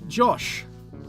Josh,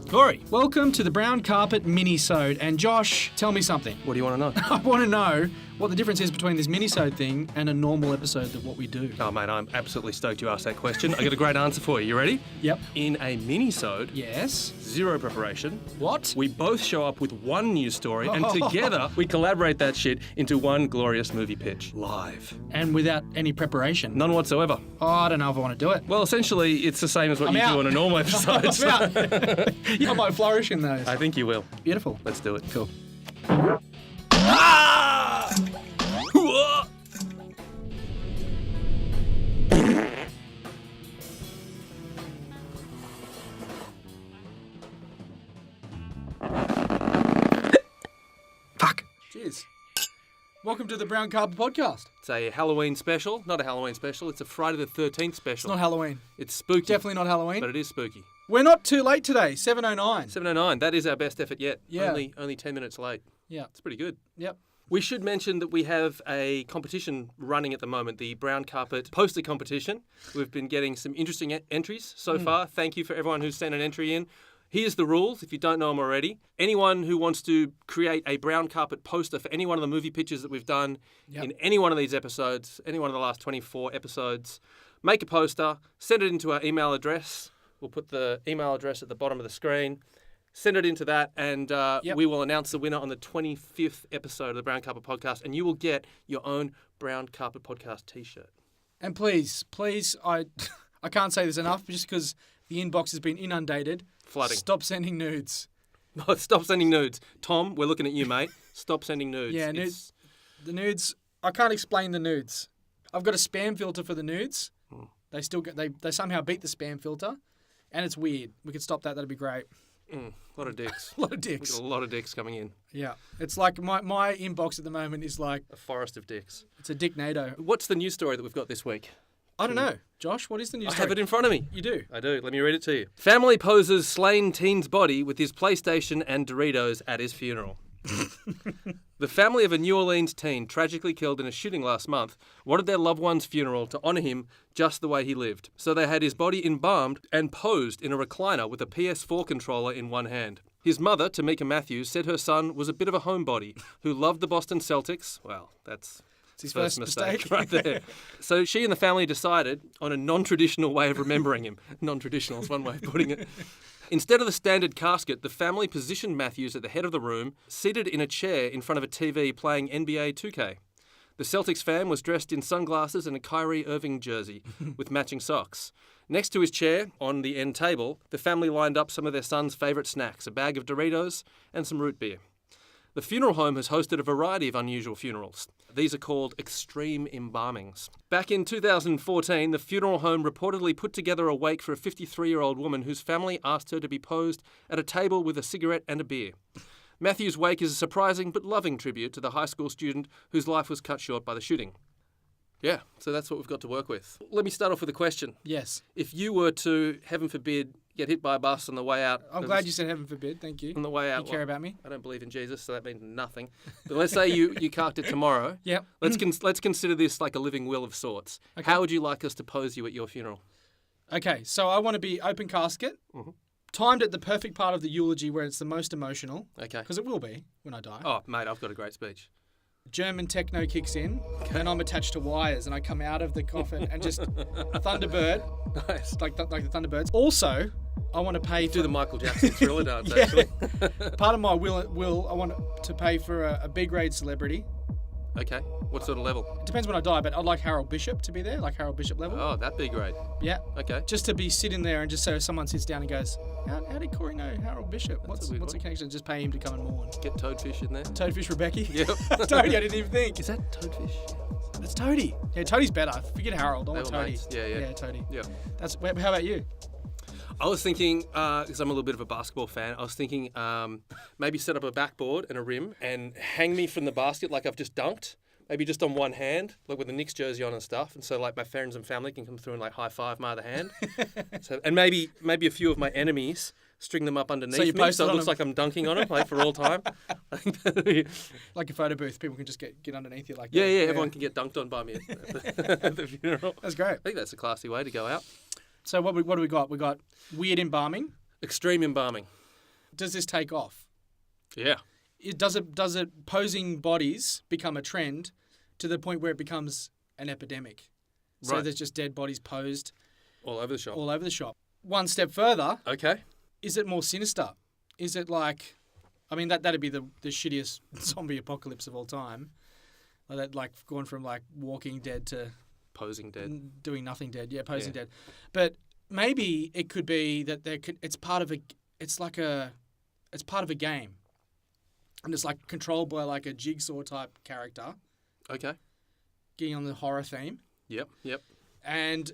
Corey, welcome to the Brown Carpet Mini-sode. And Josh, tell me something. what do you want to know? I want to know what the difference is between this mini-sode thing and a normal episode of what we do. Oh, mate, I'm absolutely stoked you asked that question. I got a great answer for you. You ready? Yep. In a mini-sode, Yes. zero preparation, What? we both show up with one news story, and together we collaborate that shit into one glorious movie pitch. Live. And without any preparation. None whatsoever. Oh, I don't know if I want to do it. Well, essentially, it's the same as what I'm you out. do on a normal episode. I'm so- out. I might flourish in those. I think you will. Beautiful. Let's do it. Cool. Ah! Hooah! Fuck. Cheers. Welcome to the Brown Carpet Podcast. It's a Halloween special. Not a Halloween special. It's a Friday the 13th It's special. not Halloween. It's spooky. Definitely not Halloween. But it is spooky. We're not too late today. 7:09. 7:09. That is our best effort yet. Yeah. Only 10 minutes late. Yeah. It's pretty good. Yep. We should mention that we have a competition running at the moment, the Brown Carpet Poster Competition. We've been getting some interesting entries so far. Thank you for everyone who's sent an entry in. Here's the rules, if you don't know them already. Anyone who wants to create a brown carpet poster for any one of the movie pictures that we've done in any one of these episodes, any one of the last 24 episodes, make a poster, send it into our email address. We'll put the email address at the bottom of the screen. Send it into that, and we will announce the winner on the 25th episode of the Brown Carpet Podcast, and you will get your own Brown Carpet Podcast T-shirt. And please, I can't say this enough, just because the inbox has been inundated. Flooding. Stop sending nudes. No, stop sending nudes. Tom, we're looking at you, mate. Stop sending nudes. Yeah, nudes. The nudes. I can't explain the nudes. I've got a spam filter for the nudes. They still get they somehow beat the spam filter, and it's weird. We could stop that. That'd be great. A lot of dicks. A lot of We've dicks. got a lot of dicks coming in. Yeah, it's like my inbox at the moment is like A forest of dicks. it's a dick-nado. What's the news story that we've got this week? I don't know, Josh. What is the news? I have it in front of me. You do. I do. Let me read it to you. Family poses slain teen's body with his PlayStation and Doritos at his funeral. The family of a New Orleans teen tragically killed in a shooting last month wanted their loved one's funeral to honour him just the way he lived. So they had his body embalmed and posed in a recliner with a PS4 controller in one hand. His mother, Tamika Matthews, said her son was a bit of a homebody who loved the Boston Celtics. Well, that's It's his first mistake. right there. So she and the family decided on a non-traditional way of remembering him. Non-traditional is one way of putting it. Instead of the standard casket, the family positioned Matthews at the head of the room, seated in a chair in front of a TV playing NBA 2K. The Celtics fan was dressed in sunglasses and a Kyrie Irving jersey with matching socks. Next to his chair, on the end table, the family lined up some of their son's favourite snacks, a bag of Doritos and some root beer. The funeral home has hosted a variety of unusual funerals. These are called extreme embalmings. Back in 2014, the funeral home reportedly put together a wake for a 53-year-old woman whose family asked her to be posed at a table with a cigarette and a beer. Matthew's wake is a surprising but loving tribute to the high school student whose life was cut short by the shooting. Yeah, so that's what we've got to work with. Let me start off with a question. Yes. If you were to, heaven forbid, get hit by a bus on the way out... I'm glad you said heaven forbid. Thank you. On the way out... You care about me? I don't believe in Jesus, so that means nothing. But let's say you carked it tomorrow. Yep. Let's consider this like a living will of sorts. Okay. How would you like us to pose you at your funeral? Okay, so I want to be open casket, timed at the perfect part of the eulogy where it's the most emotional, Okay. because it will be when I die. Oh, mate, I've got a great speech. German techno kicks in, and I'm attached to wires, and I come out of the coffin and just Thunderbird, Nice. like the Thunderbirds. Also, I want to pay for Do the Michael Jackson Thriller dance, Yeah. actually. part of my will. I want to pay for a B-grade celebrity. Okay. What sort of level? It depends when I die, but I'd like Harold Bishop to be there, like Harold Bishop level. Oh, that'd be great. Yeah. Okay. Just to be sitting there and just so someone sits down and goes, how did Corey know Harold Bishop? What's a weird the one. connection? Just pay him to come and mourn. Get Toadfish in there. Toadfish Rebecca? Yep. Toady, I didn't even think. Is that Toadfish? It's Toady. Yeah, Toady's better. Forget Harold. I want They were Toady. mates. Yeah. Yeah, Toady. Yeah. How about you? I was thinking, because I'm a little bit of a basketball fan, I was thinking maybe set up a backboard and a rim and hang me from the basket like I've just dunked. Maybe just on one hand, like with the Knicks jersey on and stuff. And so like my friends and family can come through and like high five my other hand. And maybe a few of my enemies, string them up underneath you me post so it it on looks like I'm dunking on them like for all time. I think that'd be- Like a photo booth, people can just get underneath you like yeah, that. yeah, everyone can get dunked on by me at the funeral. That's great. I think that's a classy way to go out. So what do we got? We got weird embalming. Extreme embalming. Does this take off? Yeah. Does it posing bodies become a trend to the point where it becomes an epidemic? So Right. there's just dead bodies posed All over the shop. all over the shop. One step further, Okay. is it more sinister? Is it like, I mean, that'd be the shittiest zombie apocalypse of all time. Like going from like Walking Dead to Posing dead. doing nothing dead. Yeah, posing Yeah. dead. But maybe it could be that it's part of a game. And it's like controlled by like a jigsaw type character, Okay. getting on the horror theme. Yep. And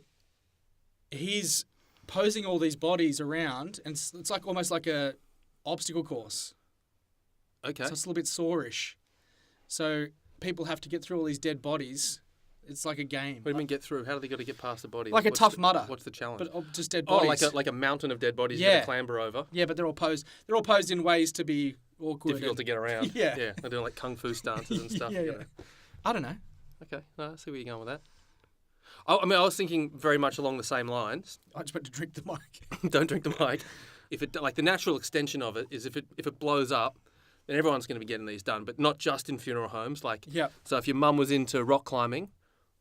he's posing all these bodies around, and it's like almost like a obstacle course. Okay. So it's a little bit sorish. So people have to get through all these dead bodies. It's like a game. What do you mean get through? How do they got to get past the body? Like a Tough Mudder. What's the challenge? But just dead Oh, bodies. like a mountain of dead bodies you Yeah. got to clamber over. Yeah, but they're all posed. They're all posed in ways to be awkward. Difficult to get around. Yeah. Yeah. They're doing like kung fu stances and stuff. Yeah, you yeah. know. I don't know. Okay. No, I see where you're going with that. I mean, I was thinking very much along the same lines. I just went to drink the mic. Don't drink the mic. If it like the natural extension of it is if it blows up, then everyone's going to be getting these done, but not just in funeral homes. Like, Yep. so if your mum was into rock climbing,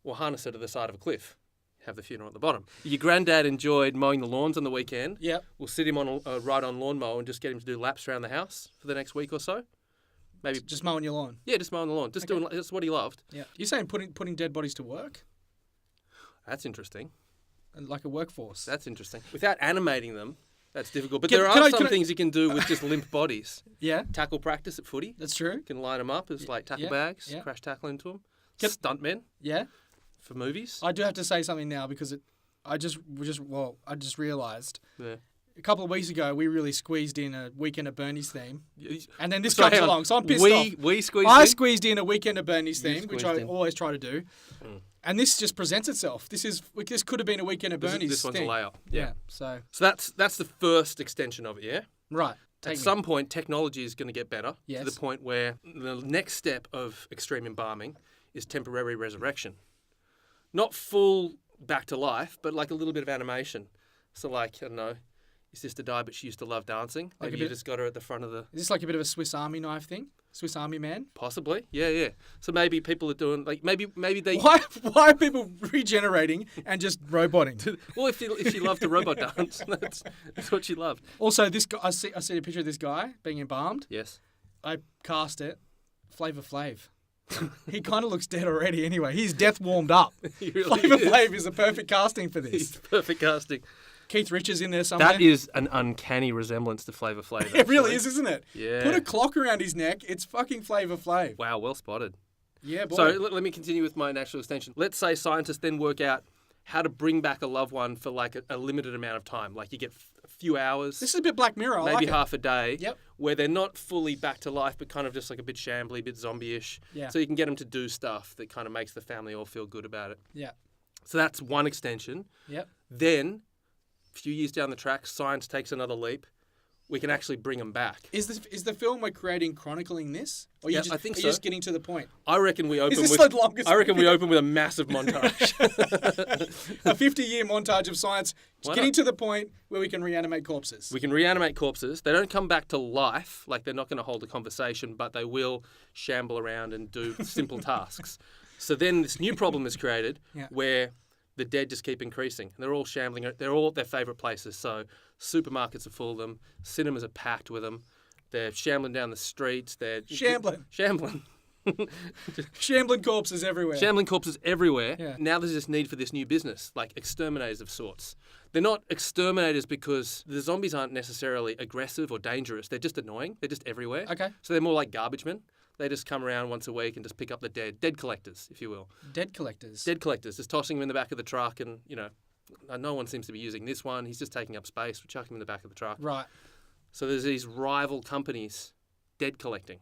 we'll harness her to the side of a cliff. Have the funeral at the bottom. Your granddad enjoyed mowing the lawns on the weekend. Yep. We'll sit him on a ride-on lawnmower and just get him to do laps around the house for the next week or so. Maybe Just mowing your lawn. yeah, just mowing the lawn. Just doing that's what he loved. Yeah. You're saying putting dead bodies to work? That's interesting. Like a workforce. That's interesting. Without animating them, that's difficult. But Can there I- are can some I- things you can do with just limp bodies. Yeah, Tackle practice at footy. that's true. You can line them up as like tackle yeah, bags, yeah. crash tackle into them. Can- Stuntmen Yeah. for movies. I do have to say something now because I just realised Yeah. a couple of weeks ago we really squeezed in a Weekend at Bernie's theme, and then this So comes hang on. along, so I'm pissed off. We squeezed I in? squeezed in a Weekend at Bernie's You theme, which squeezed I in. always try to do, and this just presents itself. This could have been a Weekend at Bernie's This one's a thing. layout. Yeah. So So that's the first extension of it, yeah? right. At Take me. some point, technology is going to get better to Yes. the point where the next step of extreme embalming is temporary resurrection. Not full back to life, but like a little bit of animation. So like, I don't know, your sister died, but she used to love dancing. Like a Maybe you bit- just got her at the front of the... Is this like a bit of a Swiss Army knife thing? Swiss Army man? Possibly, yeah. So maybe people are doing, like, maybe they... Why are people regenerating and just roboting? Well, if she loved to robot dance, that's what she loved. Also, this guy, I see a picture of this guy being embalmed. Yes. I cast it. Flava Flav. He kind of looks dead already anyway. He's death warmed up. He really Flava is. Flav is a perfect casting for He's this. perfect casting. Keith Richards in there somewhere. That is an uncanny resemblance to Flava Flav. It really is, isn't it? Yeah. Put a clock around his neck. It's fucking Flava Flav. Wow, well spotted. Yeah, boy. So let me continue with my natural extension. Let's say scientists then work out how to bring back a loved one for like a limited amount of time. Like you get a few hours, this is a bit Black Mirror. I maybe like it. half a day, Yep. where they're not fully back to life, but kind of just like a bit shambly, a bit zombie-ish. Yeah. So you can get them to do stuff that kind of makes the family all feel good about it. Yeah. So that's one extension. Yep. Then, a few years down the track, science takes another leap. We can actually bring them back. Is the film we're creating chronicling this? Or Yeah, you just, I think are so. you just getting to the point? I reckon we open this with. the longest I reckon we video? open with a massive montage. A 50-year montage of science Why getting not? to the point where we can reanimate corpses. We can reanimate corpses. They don't come back to life, like they're not going to hold a conversation, but they will shamble around and do simple tasks. So then this new problem is created Yeah. where the dead just keep increasing. And they're all shambling. They're all at their favourite places. So supermarkets are full of them. Cinemas are packed with them. They're shambling down the streets. They're Shambling. Shambling. Shambling corpses everywhere. Shambling corpses everywhere. Yeah. Now there's this need for this new business, like exterminators of sorts. They're not exterminators because the zombies aren't necessarily aggressive or dangerous. They're just annoying. They're just everywhere. Okay. So they're more like garbage men. They just come around once a week and just pick up the dead. Dead collectors, if you will. Dead collectors. Dead collectors, just tossing them in the back of the truck and, you know, no one seems to be using this one. He's just taking up space. We're chucking him in the back of the truck. Right. So there's these rival companies dead collecting.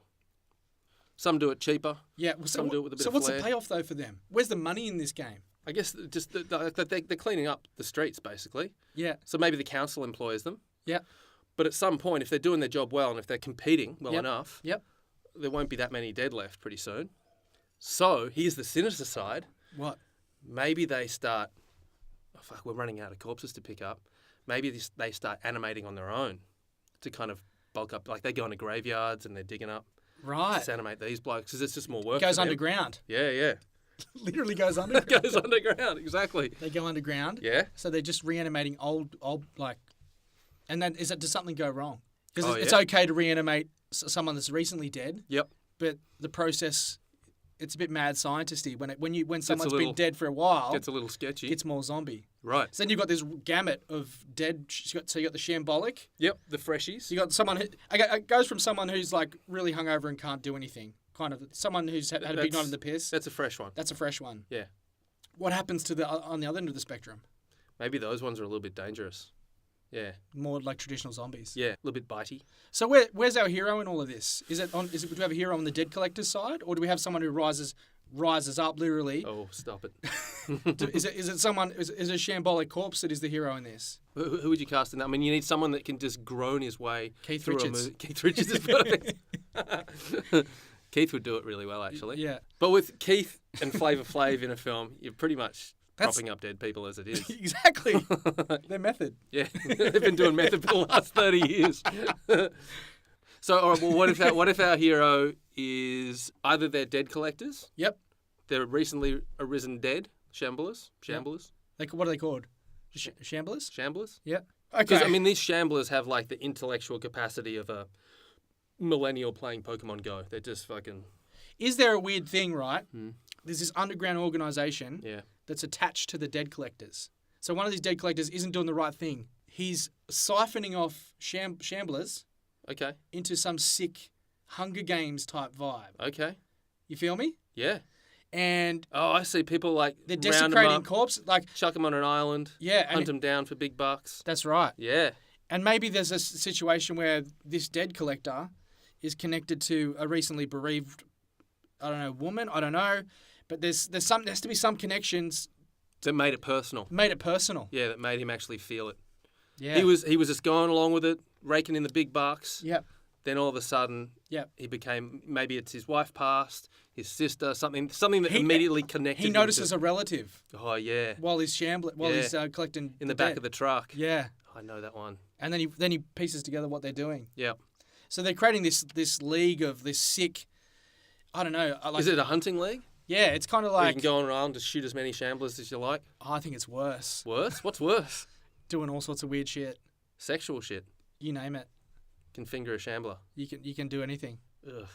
Some do it cheaper. Yeah. Well, Some do it with a bit so of what's flair. the payoff though for them? Where's the money in this game? I guess just they're cleaning up the streets, basically. Yeah. So maybe the council employs them. Yeah. But at some point, if they're doing their job well and if they're competing well Yep. enough, Yep. there won't be that many dead left pretty soon. So here's the sinister side. What? Maybe they start a fuck, we're running out of corpses to pick up. Maybe they start animating on their own to kind of bulk up. Like they go into graveyards and they're digging up. Right. Just animate these blokes because it's just more work. Goes for them. underground. Yeah. Literally goes underground. Goes underground, exactly. They go underground. Yeah. So they're just reanimating old like, and then does something go wrong? Because Oh, it's yeah. okay to reanimate someone that's recently dead. Yep. But the process, it's a bit mad scientisty. When someone's little- been dead for a while, Gets a little sketchy. gets more zombie. Right. So then you've got this gamut of dead. So you got the shambolic. Yep. The freshies. So you got someone who it goes from someone who's like really hungover and can't do anything, kind of someone who's had a big night in the piss. That's a fresh one. That's a fresh one. Yeah. What happens to on the other end of the spectrum? Maybe those ones are a little bit dangerous. Yeah. More like traditional zombies. Yeah. A little bit bitey. So where's our hero in all of this? Do we have a hero on the dead collector's side, or do we have someone who rises up literally? Oh, stop it. Is it someone? Is it a shambolic corpse that is the hero in this? Who would you cast in that? I mean, you need someone that can just groan his way Keith through Richards. a movie. Keith Richards is perfect. Keith would do it really well, actually. Yeah. But with Keith and Flava Flav in a film, you're pretty much That's- propping up dead people as it is. Exactly. Their method. Yeah, they've been doing method for the last 30 years. So, all right, well, what if our hero is either they're dead collectors, Yep. they're recently arisen dead, shamblers, What are they called? Shamblers? shamblers? Yeah. Because, Okay. I mean, these shamblers have, like, the intellectual capacity of a millennial playing Pokemon Go. They're just fucking... Is there a weird thing, right? There's this underground organisation Yeah. that's attached to the dead collectors. So one of these dead collectors isn't doing the right thing. He's siphoning off shamblers Okay. into some sick Hunger Games type vibe. Okay. You feel me? Yeah. And Oh, I see people, like, they're round them desecrating up, corpses. Like, chuck them on an island, yeah, hunt them down for big bucks. that's right. Yeah. And maybe there's a situation where this dead collector is connected to a recently bereaved, I don't know, woman. I don't know, but there has to be some connections. That made it personal. Made it personal. Yeah, that made him actually feel it. Yeah. He was just going along with it, raking in the big bucks. Yep. Then all of a sudden, Yep. he became, maybe it's his wife passed, his sister, something that immediately connected He him notices to, a relative oh yeah, while he's collecting in the back of the truck. Yeah. I know that one. And then he pieces together what they're doing. Yeah. So they're creating this league of this sick. I don't know. Is it a hunting league? Yeah, it's kind of Where you like. can go around and just shoot as many shamblers as you like? I think it's worse. Worse? What's worse? Doing all sorts of weird shit. Sexual shit. You name it. Can finger a shambler. You can do anything. Ugh.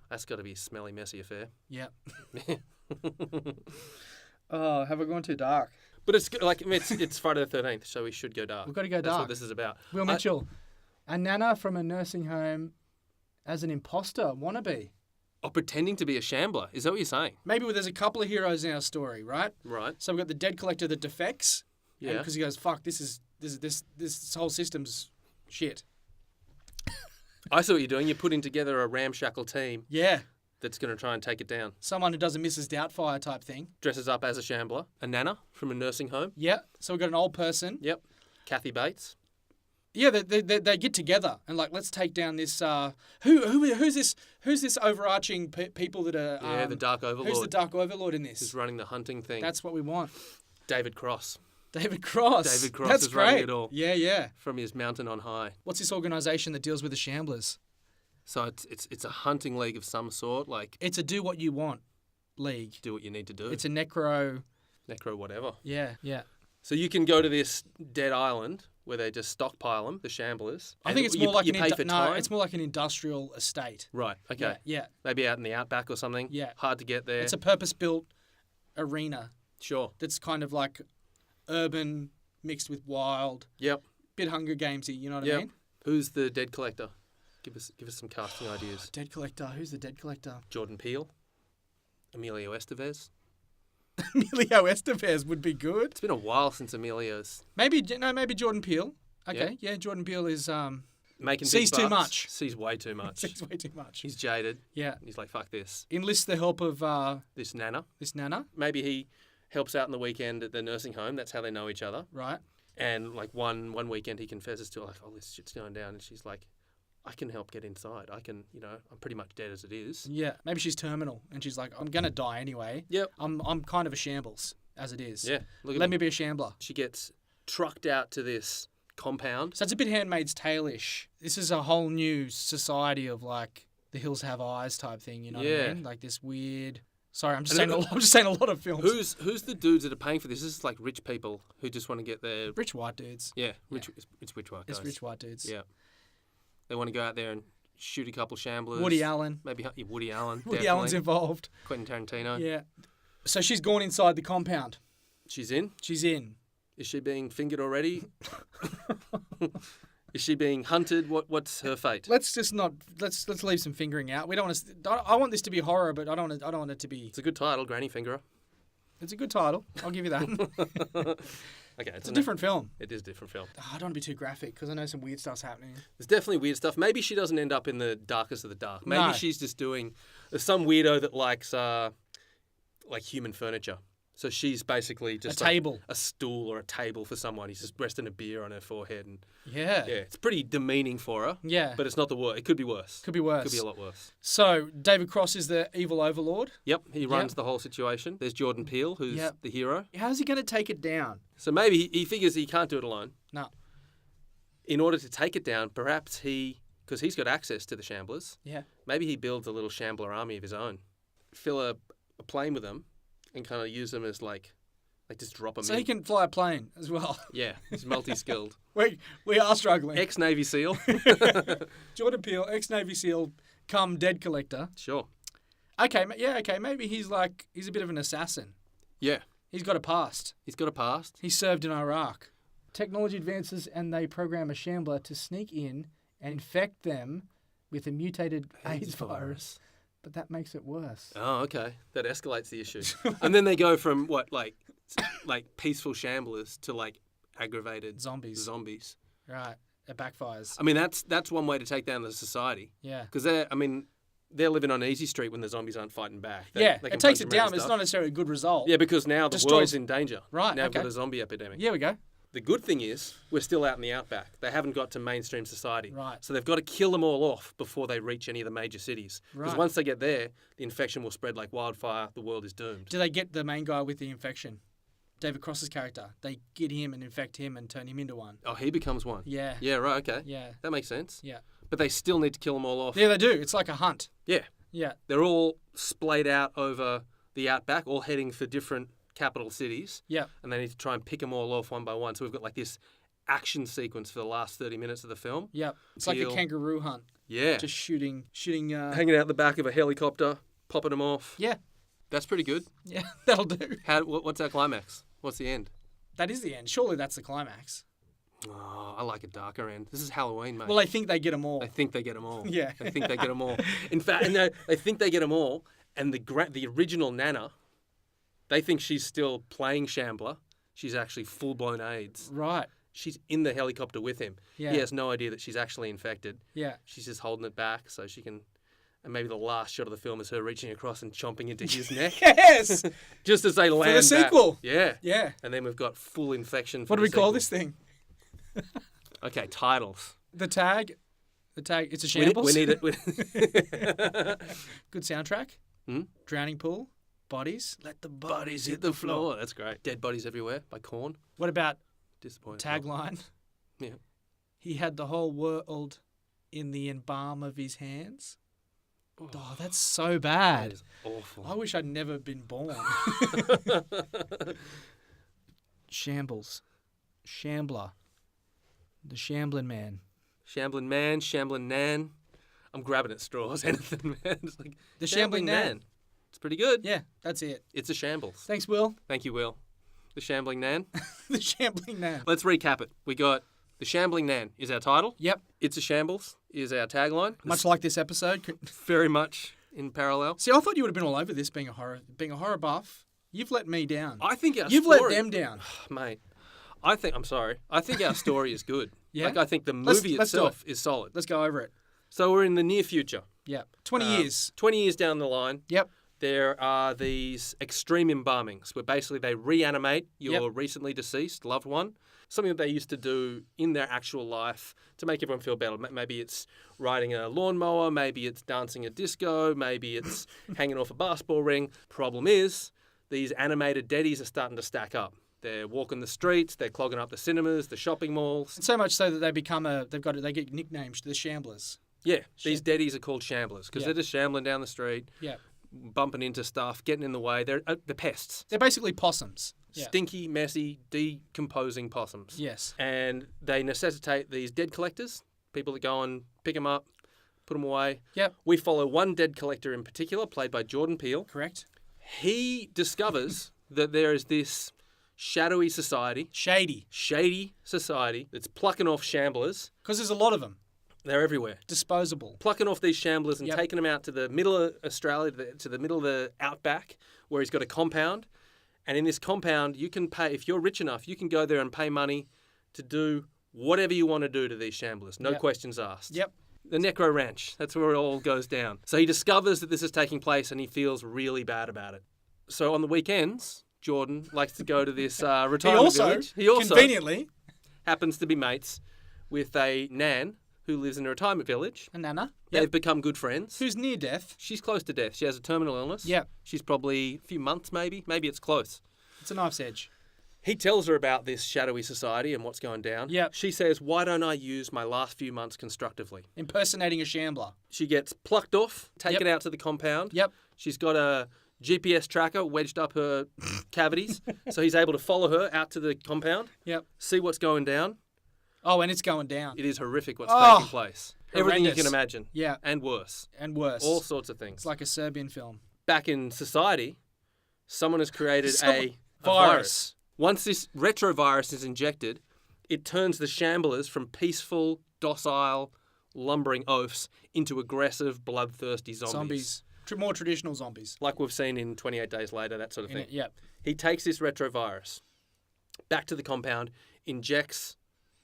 That's got to be a smelly, messy affair. Yeah. Oh, have I gone too dark? But it's good, like, I mean, it's Friday the 13th, so we should go dark. We've got to go That's dark. what this is about. Will Mitchell, a nana from a nursing home as an imposter wannabe. Oh, pretending to be a shambler. Is that what you're saying? Maybe there's a couple of heroes in our story, right? Right. So we've got the dead collector that defects. Yeah. Because he goes, fuck, this whole system's shit. I see what you're doing. You're putting together a ramshackle team Yeah. that's going to try and take it down. Someone who does a Mrs. Doubtfire type thing. Dresses up as a shambler. A nana from a nursing home. Yeah. So we've got an old person. Yep. Kathy Bates. Yeah, they get together and like, let's take down this. Who's this overarching people that are? Yeah, the Dark Overlord. Who's the Dark Overlord in Who's this? running the hunting thing. That's what we want. David Cross David Cross. David Cross That's is running great. it all. Yeah. from his mountain on high. What's this organisation that deals with the shamblers? So it's a hunting league of some sort, like It's a do what you want league. do what you need to do. It's a necro. Necro whatever. Yeah. So you can go to this dead island where they just stockpile them, the shamblers. I and think it's you more like pay for time. it's more like an industrial estate. Right. Okay. Yeah. Maybe out in the outback or something. Yeah. Hard to get there. It's a purpose-built arena Sure. that's kind of like urban mixed with wild, Yep. bit Hunger Gamesy. You know what I Yep. mean? Who's the dead collector? Give us some casting ideas. Dead collector. Who's the dead collector? Jordan Peele, Emilio Estevez. Emilio Estevez would be good. It's been a while since Emilio's Maybe Jordan Peele. Okay, yeah, Jordan Peele is making Sees big too bucks. much. Sees way too much. seems way too much. He's jaded. Yeah, He's like, fuck this. enlists the help of This nana. this nana, Maybe he helps out in the weekend at the nursing home. That's how they know each other. right? And like one weekend he confesses to her, like, oh, this shit's going down. And she's like, I can help get inside. I can, I'm pretty much dead as it is. Yeah, maybe she's terminal and she's like, I'm gonna die anyway. Yep. I'm kind of a shambles as it is. Yeah, look at Let them. me be a shambler. She gets trucked out to this compound. So it's a bit Handmaid's Tale-ish. This is a whole new society of like the hills have eyes type thing. You know what I mean? Like this weird. Sorry, I'm just saying a lot of films. Who's the dudes that are paying for this? This is like rich people who just want to get their Rich white dudes. yeah, it's rich white guys. It's rich white dudes. Yeah, they want to go out there and shoot a couple shamblers. Woody Allen. Maybe Woody Allen. Woody Allen's involved. Quentin Tarantino. Yeah. So she's gone inside the compound. She's in. She's in. Is she being fingered already? Is she being hunted? What's her fate? Let's just not. Let's leave some fingering out. We don't want to. I want this to be horror, but I don't want it to be. It's a good title, Granny Fingerer. It's a good title. I'll give you that. Okay, It's a different film. It is a different film. I don't want to be too graphic because I know some weird stuff's happening. There's definitely weird stuff. Maybe she doesn't end up in the darkest of the dark. Maybe No. she's just doing. There's some weirdo that likes like human furniture. So she's basically just A table. a stool or a table for someone. He's just resting a beer on her forehead, and Yeah. yeah, it's pretty demeaning for her. Yeah. But it's not the worst. It could be worse. Could be worse. Could be a lot worse. So David Cross is the evil overlord. Yep, he runs the whole situation. There's Jordan Peele, who's Yep. the hero. How's he going to take it down? So maybe he figures he can't do it alone. No. In order to take it down, perhaps because he's got access to the shamblers, Yeah. maybe he builds a little shambler army of his own. Fill a plane with them and kind of use them as like just drop them So in. he can fly a plane as well. Yeah, he's multi-skilled. We are struggling. Ex-Navy SEAL. Jordan Peele, ex-Navy SEAL, come dead collector. Sure. Okay, okay. Maybe he's a bit of an assassin. Yeah, He's got a past. he's got a past. He served in Iraq. Technology advances and they program a shambler to sneak in and infect them with a mutated AIDS virus. But that makes it worse. Oh, okay. That escalates the issue. And then they go from like peaceful shamblers to like aggravated Zombies. Right. It backfires. I mean, that's one way to take down the society. Yeah. Because they're living on easy street when the zombies aren't fighting back. They It can takes punch it them around down, and but it's stuff. not necessarily a good result. Yeah, because now the Destroys- world's in danger. Right, Now we've got okay. a zombie epidemic. Here we go. The good thing is we're still out in the outback. They haven't got to mainstream society. Right. So they've got to kill them all off before they reach any of the major cities. Because Right. once they get there, the infection will spread like wildfire. The world is doomed. Do they get the main guy with the infection? David Cross's character. They get him and infect him and turn him into one. Oh, he becomes one. Yeah. Yeah, right, okay. Yeah. That makes sense. Yeah. But they still need to kill them all off. Yeah, they do. It's like a hunt. Yeah. Yeah. They're all splayed out over the outback, all heading for different capital cities. Yeah. And they need to try and pick them all off one by one. So we've got like this action sequence for the last 30 minutes of the film. Yeah. It's like a Peele. kangaroo hunt. Yeah. Just shooting. Hanging out the back of a helicopter, popping them off. Yeah. That's pretty good. Yeah. That'll do. What's our climax? What's the end? That is the end. Surely that's the climax. Oh, I like a darker end. This is Halloween, mate. Well, I think they get them all. They think they get them all. Yeah. They think they get them all. In fact, they think they get them all, and the original Nana, they think she's still playing Shambler. She's actually full-blown AIDS. Right. She's in the helicopter with him. Yeah. He has no idea that she's actually infected. Yeah. She's just holding it back so she can... And maybe the last shot of the film is her reaching across and chomping into his neck. Yes. Just as they land the sequel. back. Yeah. Yeah. And then we've got full infection for What do the we call sequel. this thing? Okay, titles. The tag. It's a shambles. We need it. Good soundtrack. Hmm? Drowning Pool. Bodies. Let the Bodies hit the floor. That's great. Dead Bodies Everywhere by Korn. What about Disappointing. tagline? Yeah. He had the whole world in the embalm of his hands. Oh, that's so That bad. is awful. I wish I'd never been born. Shambles. Shambler. The Shambling Man. Shambling Man, Shambling Nan. I'm grabbing at straws. Anything, man. It's like The Shambling Nan. It's pretty good. Yeah, that's it. It's a shambles. Thanks, Will. Thank you, Will. The Shambling Nan. The Shambling Man. Let's recap it. We got The Shambling Nan is our title. Yep. It's a Shambles is our tagline. Much like this episode. Very much in parallel. See, I thought you would have been all over this being a horror buff. You've let me down. I think our You've story... let them down. Mate, I'm sorry. I think our story is good. Yeah? Like, I think the Let's movie do itself is solid. Let's go over it. So we're in the near future. Yep. 20 years. 20 years down the line. Yep. There are these extreme embalmings where basically they reanimate your Yep. recently deceased loved one. Something that they used to do in their actual life to make everyone feel better. Maybe it's riding a lawnmower, maybe it's dancing a disco, maybe it's hanging off a basketball ring. Problem is, these animated deadies are starting to stack up. They're walking the streets, they're clogging up the cinemas, the shopping malls. And so much so that they get nicknames, the shamblers. Yeah, these deadies are called shamblers because Yeah. they're just shambling down the street, Yeah. bumping into stuff, getting in the way. They're the pests. They're basically possums. Yeah. Stinky, messy, decomposing possums. Yes. And they necessitate these dead collectors, people that go and pick them up, put them away. Yep. We follow one dead collector in particular, played by Jordan Peele. Correct. He discovers that there is this shadowy society, shady society that's plucking off shamblers. Because there's a lot of them. They're everywhere. Disposable. Plucking off these shamblers and Yep. taking them out to the middle of Australia, to the middle of the outback, where he's got a compound. And in this compound, you can pay, if you're rich enough, you can go there and pay money to do whatever you want to do to these shamblers. No Yep. questions asked. Yep. The Necro Ranch, that's where it all goes down. So he discovers that this is taking place and he feels really bad about it. So on the weekends, Jordan likes to go to this retirement village. He also conveniently, happens to be mates with a nan who lives in a retirement village. a nana. They've become good friends. Who's near death. She's close to death. She has a terminal illness. Yep. She's probably a few months maybe. Maybe it's close. It's a knife's edge. He tells her about this shadowy society and what's going down. Yep. She says, why don't I use my last few months constructively? Impersonating a shambler. She gets plucked off, taken Yep. out to the compound. Yep. She's got a GPS tracker wedged up her cavities. So he's able to follow her out to the compound, Yep. see what's going down. Oh, and it's going down. It is horrific what's Oh, taking place. Everything you can horrendous. imagine. Yeah. And worse. And worse. All sorts of things. It's like a Serbian film. Back in society, someone has created a Virus. Once this retrovirus is injected, it turns the shamblers from peaceful, docile, lumbering oafs into aggressive, bloodthirsty zombies. More traditional zombies. Like we've seen in 28 Days Later, that sort of thing. Yep. He takes this retrovirus back to the compound, injects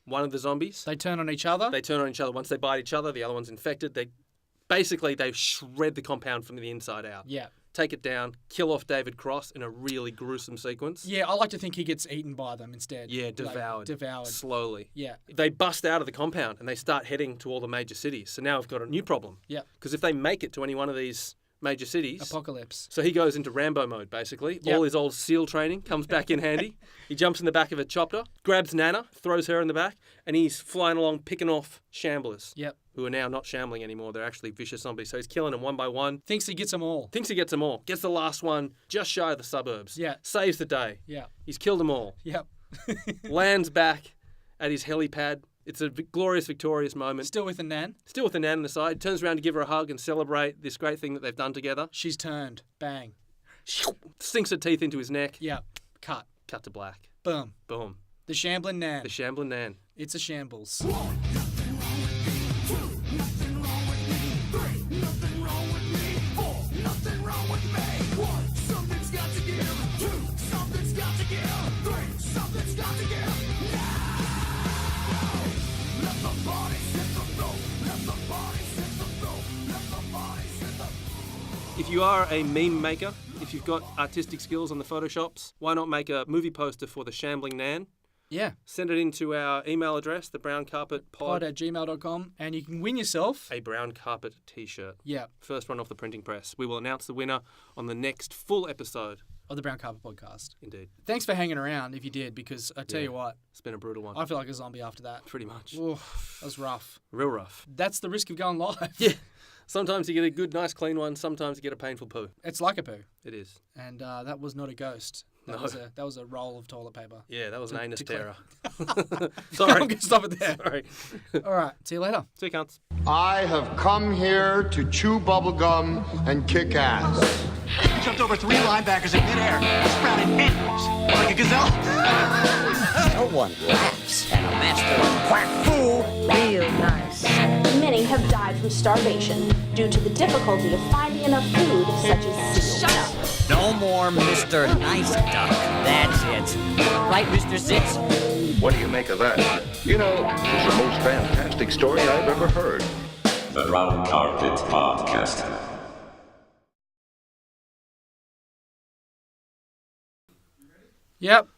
one of the zombies. They turn on each other. They turn on each other. Once they bite each other, the other one's infected. They shred the compound from the inside out. Yeah. Take it down, kill off David Cross in a really gruesome sequence. Yeah, I like to think he gets eaten by them instead. Yeah, devoured. Devoured. Slowly. Yeah. They bust out of the compound and they start heading to all the major cities. So now we've got a new problem. Yeah. Because if they make it to any one of these major cities... Apocalypse. So he goes into Rambo mode, basically. Yep. All his old SEAL training comes back in handy. He jumps in the back of a chopper, grabs Nana, throws her in the back, and he's flying along picking off shamblers. Yep. Who are now not shambling anymore. They're actually vicious zombies. So he's killing them one by one. Thinks he gets them all. Thinks he gets them all. Gets the last one just shy of the suburbs. Yeah. Saves the day. Yeah. He's killed them all. Yep. Lands back at his helipad. It's a glorious, victorious moment. Still with a nan. Still with the nan on the side. Turns around to give her a hug and celebrate this great thing that they've done together. She's turned. Bang. Sinks her teeth into his neck. Yeah. Cut. Cut to black. Boom. Boom. The shambling nan. The shambling nan. It's a shambles. If you are a meme maker, if you've got artistic skills on the Photoshops, why not make a movie poster for the Shambling Nan? Yeah. Send it into our email address, the brown carpet pod@gmail.com, and you can win yourself a brown carpet t-shirt. Yeah. First one off the printing press. We will announce the winner on the next full episode. Of the Brown Carpet Podcast. Indeed. Thanks for hanging around if you did, because I tell you what, It's been a brutal one. I feel like a zombie after that. Pretty much. Oof, that was rough. Real rough. That's the risk of going live. Yeah. Sometimes you get a good, nice, clean one. Sometimes you get a painful poo. It's like a poo. It is. And that was not a ghost. That was a roll of toilet paper. Yeah, that was an anus to terror. Sorry. I'm Sorry. going to stop it there. Sorry. All right. See you later. See you, cunts. I have come here to chew bubblegum and kick ass. Jumped over 3 linebackers in midair, sprouted antlers like a gazelle. No one laughs at a master of quack fool. Real nice. Many have died from starvation due to the difficulty of finding enough food, such as seals. Shut up. No more Mr. Nice Duck. That's it. Right, Mr. Sitz? What do you make of that? You know, it's the most fantastic story I've ever heard. The Brown Carpet Podcast. Yep.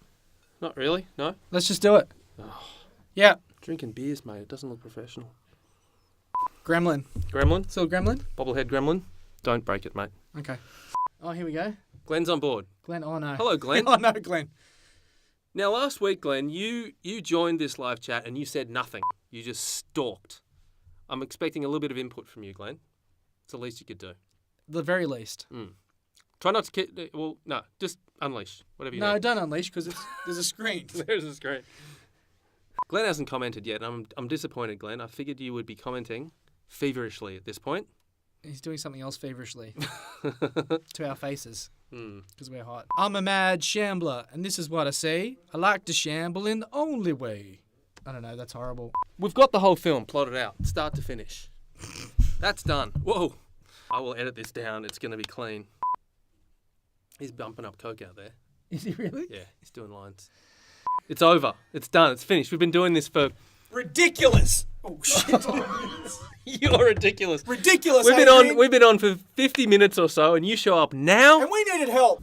Not really, no. Let's just do it. Yeah. Drinking beers, mate. It doesn't look professional. Gremlin. Gremlin? Still a gremlin? Bobblehead gremlin? Don't break it, mate. Okay. Oh, here we go. Glenn's on board. Glenn, oh no. Hello, Glenn. Oh no, Glenn. Now, last week, Glenn, you joined this live chat and you said nothing. You just stalked. I'm expecting a little bit of input from you, Glenn. It's the least you could do. The very least. Try not to... Well, no, just unleash. Whatever you No, need. don't unleash because there's a screen. There's a screen. Glenn hasn't commented yet. I'm disappointed, Glenn. I figured you would be commenting feverishly at this point. He's doing something else feverishly to our faces because we're hot. I'm a mad shambler, and this is what I say. I like to shamble in the only way. I don't know, that's horrible. We've got the whole film plotted out, start to finish. That's done. Whoa. I will edit this down. It's going to be clean. He's bumping up coke out there. Is he really? Yeah, he's doing lines. It's over. It's done. It's finished. We've been doing this for... Ridiculous! Oh, shit. You're ridiculous. Ridiculous, We've been on for 50 minutes or so, and you show up now? And we needed help.